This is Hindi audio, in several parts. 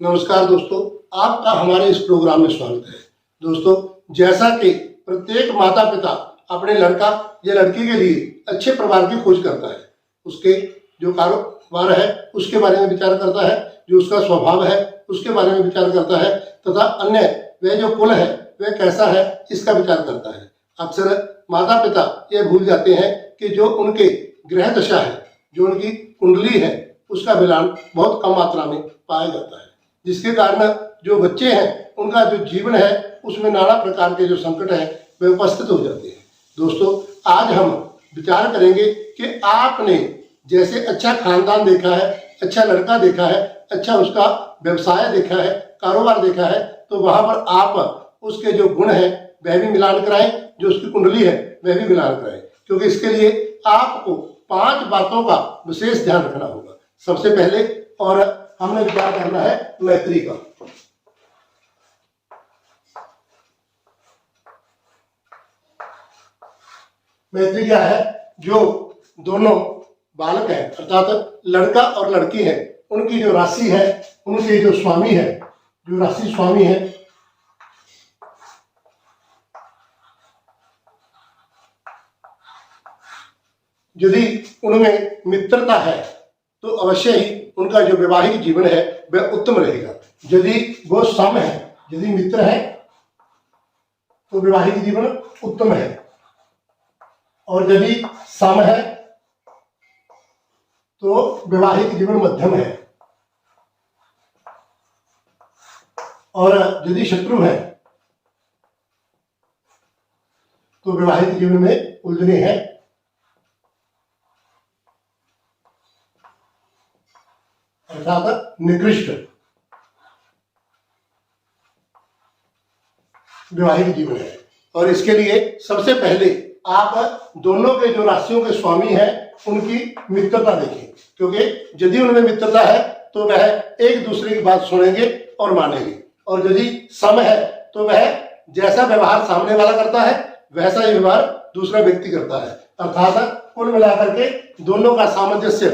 नमस्कार दोस्तों, आपका हमारे इस प्रोग्राम में स्वागत है। दोस्तों, जैसा कि प्रत्येक माता पिता अपने लड़का या लड़की के लिए अच्छे परिवार की खोज करता है, उसके जो कारोबार है उसके बारे में विचार करता है, जो उसका स्वभाव है उसके बारे में विचार करता है, तथा अन्य वह जो कुल है वह कैसा है इसका विचार करता है। अक्सर माता पिता ये भूल जाते हैं कि जो उनके ग्रह दशा है, जो उनकी कुंडली है, उसका मिलान बहुत कम मात्रा में पाया जाता है, जिसके कारण जो बच्चे हैं उनका जो जीवन है उसमें नाना प्रकार के जो संकट हैं वे उपस्थित हो जाते हैं। दोस्तों, आज हम विचार करेंगे कि आपने जैसे अच्छा खानदान देखा है, अच्छा लड़का देखा है, अच्छा उसका व्यवसाय देखा है, कारोबार देखा है, तो वहां पर आप उसके जो गुण है वह भी मिलान कराएं, जो उसकी कुंडली है वह भी मिलान कराएं, क्योंकि इसके लिए आपको 5 बातों का विशेष ध्यान रखना होगा। सबसे पहले और हमने विचार करना है मैत्री का। मैत्री क्या है? जो दोनों बालक हैं अर्थात लड़का और लड़की है, उनकी जो राशि है, उनके जो स्वामी है, जो राशि स्वामी है, यदि उनमें मित्रता है तो अवश्य ही उनका जो वैवाहिक जीवन है वह उत्तम रहेगा। यदि वो सम है, यदि मित्र है तो वैवाहिक जीवन उत्तम है, और यदि सम है तो वैवाहिक जीवन मध्यम है, और यदि शत्रु है तो वैवाहिक जीवन में उलझने हैं, अर्थात निकृष्ट वैवाहिक जीवन है। और इसके लिए सबसे पहले आप दोनों के जो राशियों के स्वामी हैं उनकी मित्रता देखें, क्योंकि यदि उनमें मित्रता है तो वह एक दूसरे की बात सुनेंगे और मानेंगे, और यदि सम है तो वह जैसा व्यवहार सामने वाला करता है वैसा ही व्यवहार दूसरा व्यक्ति करता है, अर्थात कुल मिलाकर के दोनों का सामंजस्य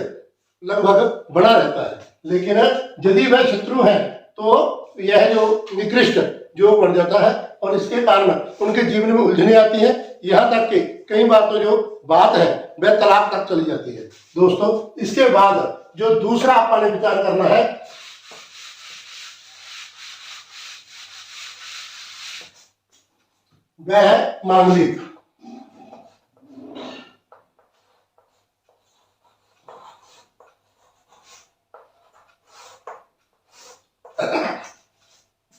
लगभग बना रहता है। लेकिन यदि वह शत्रु है तो यह जो निकृष्ट जो बन जाता है, और इसके कारण उनके जीवन में उलझने आती है, यहाँ तक कि कई बार तो जो बात है वह तलाक तक चली जाती है। दोस्तों, इसके बाद जो दूसरा आपने विचार करना है वह है मांगलिक।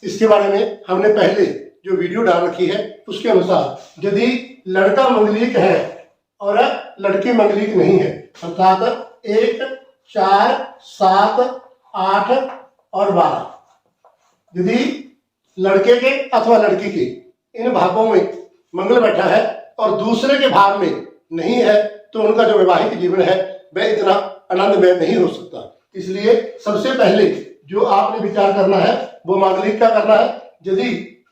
इसके बारे में हमने पहले जो वीडियो डाल रखी है उसके अनुसार यदि लड़का मंगलिक है और लड़की मंगलिक नहीं है, अर्थात 1, 4, 7, 8 और 12, यदि लड़के के अथवा लड़की के इन भावों में मंगल बैठा है और दूसरे के भाव में नहीं है तो उनका जो वैवाहिक जीवन है वह इतना आनंदमय नहीं हो सकता। इसलिए सबसे पहले जो आपने विचार करना है वो मांगलिक का करना है। यदि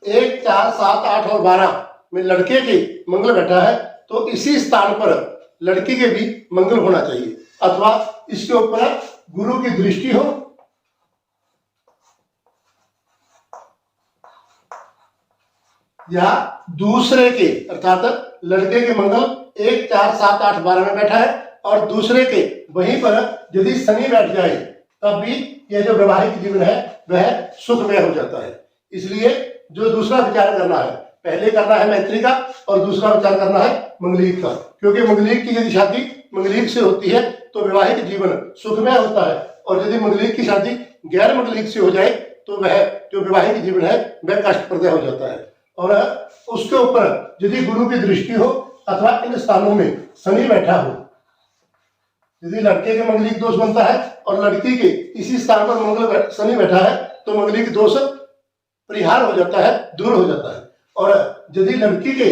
1, 4, 7, 8 और 12 में लड़के के मंगल बैठा है तो इसी स्थान पर लड़की के भी मंगल होना चाहिए, अथवा इसके ऊपर गुरु की दृष्टि हो, या दूसरे के अर्थात लड़के के मंगल 1, 4, 7, 8, 12 में बैठा है और दूसरे के वहीं पर यदि शनि बैठ जाए तब भी यह जो वैवाहिक जीवन है वह सुखमय हो जाता है। इसलिए जो दूसरा विचार करना है, पहले करना है मैत्री का और दूसरा विचार करना है मंगलिक का, क्योंकि मंगलिक की यदि शादी मंगलिक से होती है तो वैवाहिक जीवन सुखमय होता है, और यदि मंगलिक की शादी गैर मंगलिक से हो जाए तो वह जो वैवाहिक जीवन है वह कष्टप्रद हो जाता है। और उसके ऊपर यदि गुरु की दृष्टि हो अथवा इन स्थानों में शनि बैठा हो, यदि लड़के के मंगलिक दोष बनता है और लड़की के इसी स्थान पर मंगल शनि बैठा है तो मंगलिक दोष परिहार हो जाता है, दूर हो जाता है। और यदि लड़की के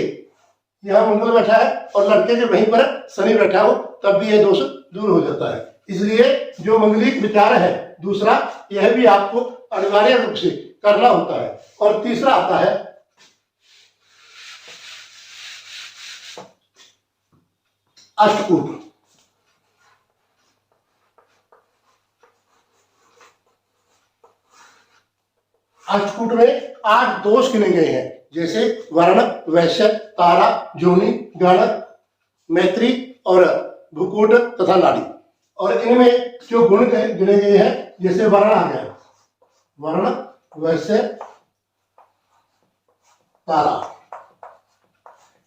यहाँ मंगल बैठा है और लड़के के वहीं पर शनि बैठा हो तब भी यह दोष दूर हो जाता है। इसलिए जो मंगलिक विचार है दूसरा, यह भी आपको अनिवार्य रूप से करना होता है। और तीसरा आता है अष्टकूट। अष्टकूट में 8 दोष गिने गए हैं, जैसे वर्ण, वैश्य, तारा, जोनि, गण, मैत्री और भूकूट तथा नाड़ी। और इनमें जो गुण गिने गए हैं, जैसे वर्ण आ गया, वर्ण, वैश्य, तारा,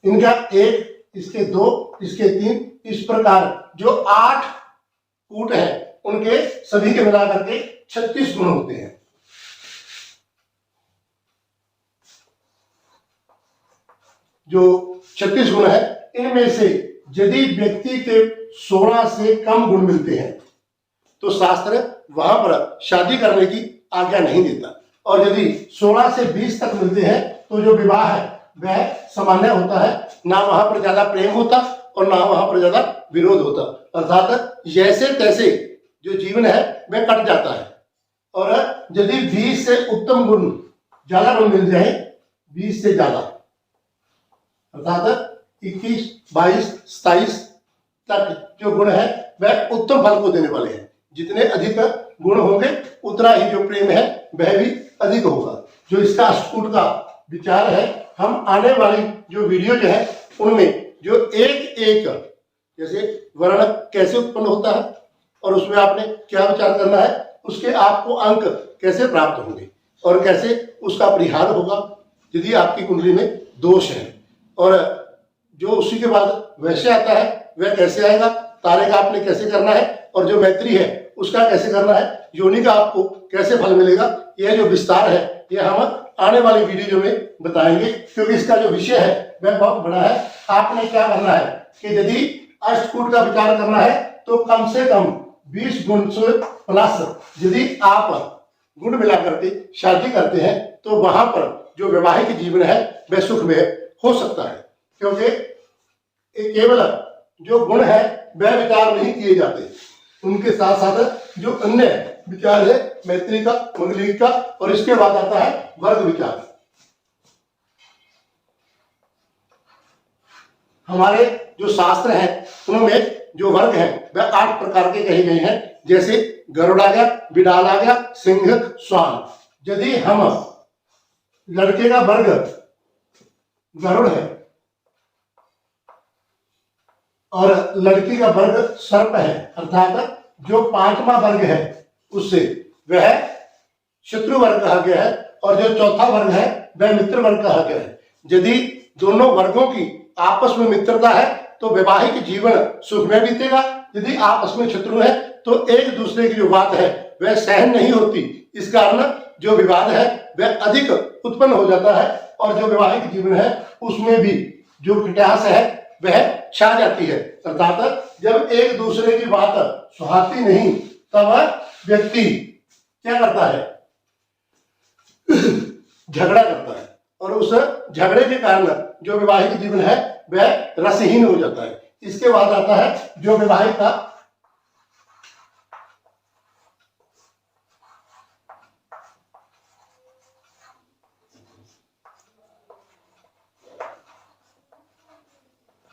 इनका 1, इसके 2, इसके 3, इस प्रकार जो 8 कूट हैं उनके सभी के मिलाकर के 36 गुण होते हैं। जो 36 गुण है, इनमें से यदि व्यक्ति के 16 से कम गुण मिलते हैं तो शास्त्र वहां पर शादी करने की आज्ञा नहीं देता, और यदि 16 से 20 तक मिलते हैं तो जो विवाह है वह सामान्य होता है, ना वहां पर ज्यादा प्रेम होता और ना वहां पर ज्यादा विरोध होता, अर्थात जैसे तैसे जो जीवन है वह कट जाता है। और यदि 20 से उत्तम गुण, ज्यादा गुण मिल जाए, 20 से ज्यादा अर्थात 21, 22, 27 तक जो गुण है वह उत्तम फल को देने वाले हैं। जितने अधिक गुण होंगे उतना ही जो प्रेम है वह भी अधिक होगा। जो इसका अष्टकूट का विचार है, हम आने वाली जो वीडियो जो है उनमें जो एक एक, जैसे वर्ण कैसे उत्पन्न होता है और उसमें आपने क्या विचार करना है, उसके आपको अंक कैसे प्राप्त होंगे और कैसे उसका परिहार होगा यदि आपकी कुंडली में दोष है, और जो उसी के बाद वैसे आता है वह कैसे आएगा, तारे का आपने कैसे करना है, और जो मैत्री है उसका कैसे करना है, योनि का आपको कैसे फल मिलेगा, यह जो विस्तार है यह हम आने वाली वीडियो में बताएंगे, क्योंकि इसका जो विषय है वह बहुत बड़ा है। आपने क्या करना है कि यदि अष्टकूट का विचार करना है तो कम से कम 20 गुण से प्लस यदि आप गुण मिला करके शादी करते हैं तो वहां पर जो वैवाहिक जीवन है वह सुख में हो सकता है, क्योंकि केवल जो गुण है वह विचार नहीं किए जाते, उनके साथ साथ जो अन्य विचार है, मैत्री का, मंगलिक का, और इसके बाद आता है वर्ग विचार। हमारे जो शास्त्र हैं उनमें जो वर्ग हैं वह 8 प्रकार के कहे गए हैं, जैसे गरुड़ आ गया, बिडाल आ गया, सिंह, श्वान। यदि हम लड़के का वर्ग गरुड़ है और लड़की का वर्ग सर्प है, अर्थात जो 5वां वर्ग है उससे वह शत्रु वर्ग कहा गया है, और जो चौथा वर्ग है वह मित्र वर्ग कहा गया है। यदि दोनों वर्गों की आपस में मित्रता है तो वैवाहिक जीवन सुख में बीतेगा। यदि आपस में शत्रु है तो एक दूसरे की जो बात है वह सहन नहीं होती, इस कारण जो विवाद है वह अधिक उत्पन्न हो जाता है, और जो वैवाहिक जीवन है उसमें भी जो खटास है वह छा जाती है। अर्थात जब एक दूसरे की बात सुहाती नहीं तब व्यक्ति क्या करता है, झगड़ा करता है, और उस झगड़े के कारण जो वैवाहिक जीवन है वह रसहीन हो जाता है। इसके बाद आता है जो वैवाहिक का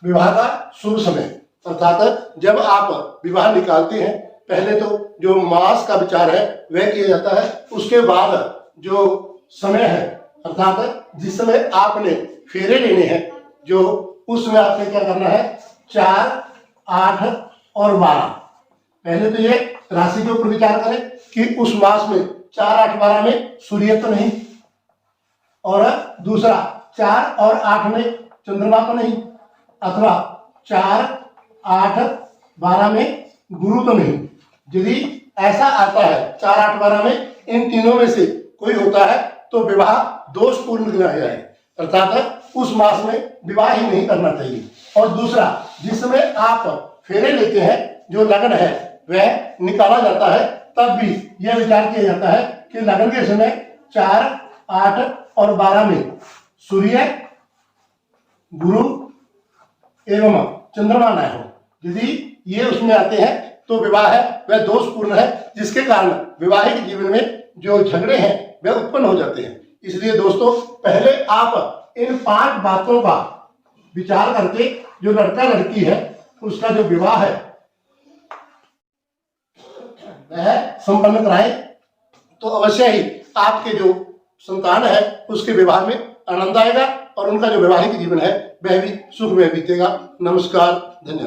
विवाह का शुभ समय, अर्थात जब आप विवाह निकालते हैं पहले तो जो मास का विचार है वह किया जाता है, उसके बाद जो समय है अर्थात जिस समय आपने फेरे लेने हैं जो उसमें आपने क्या करना है, 4, 8 और 12। पहले तो ये राशि के ऊपर विचार करें कि उस मास में 4, 8, 12 में सूर्य तो नहीं, और दूसरा 4 और 8 में चंद्रमा तो नहीं, अथवा 4, 8, 12 में गुरु तो नहीं। यदि ऐसा आता है 4, 8, 12 में इन तीनों में से कोई होता है तो विवाह दोषपूर्ण गिना गया है, अर्थात उस मास में विवाह ही नहीं करना चाहिए। और दूसरा, जिस समय आप फेरे लेते हैं जो लगन है वह निकाला जाता है, तब भी यह विचार किया जाता है कि लगन के समय 4, 8 और 12 में सूर्य, गुरु एवं चंद्रमा न हो। यदि ये उसमें आते हैं तो विवाह है वह दोषपूर्ण है, जिसके कारण वैवाहिक जीवन में जो झगड़े हैं वह उत्पन्न हो जाते हैं। इसलिए दोस्तों पहले आप इन 5 बातों का विचार करके जो लड़का लड़की है उसका जो विवाह है वह संपन्न कराएं, तो अवश्य ही आपके जो संतान है उसके व्यवहार में आनंद आएगा और उनका जो वैवाहिक जीवन है वह भी सुख में बीतेगा। नमस्कार, धन्यवाद।